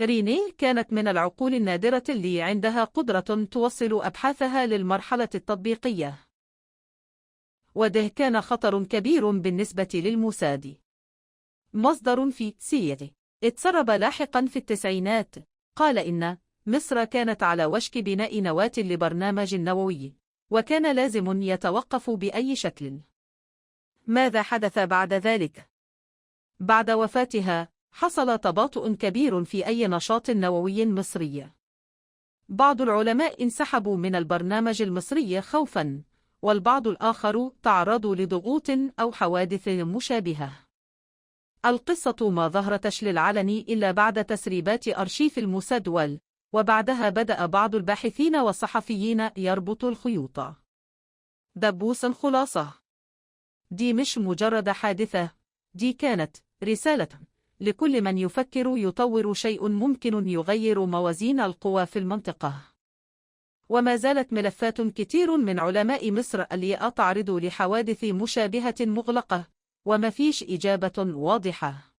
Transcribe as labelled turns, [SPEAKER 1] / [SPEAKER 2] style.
[SPEAKER 1] رينيه كانت من العقول النادرة اللي عندها قدرة توصل أبحاثها للمرحلة التطبيقية، وده كان خطر كبير بالنسبة للموساد. مصدر في سيري اتسرب لاحقا في التسعينات قال إن مصر كانت على وشك بناء نواة لبرنامج نووي، وكان لازم يتوقف بأي شكل. ماذا حدث بعد ذلك؟ بعد وفاتها حصل تباطؤ كبير في أي نشاط نووي مصري. بعض العلماء انسحبوا من البرنامج المصري خوفاً، والبعض الآخر تعرضوا لضغوط أو حوادث مشابهة. القصة ما ظهرتش للعلن إلا بعد تسريبات أرشيف الموساد، وبعدها بدأ بعض الباحثين والصحفيين يربطوا الخيوط. دبوس الخلاصة: دي مش مجرد حادثة، دي كانت رسالة لكل من يفكر يطور شيء ممكن يغير موازين القوى في المنطقة. وما زالت ملفات كتير من علماء مصر اللي تعرض لحوادث مشابهة مغلقة، وما فيش إجابة واضحة.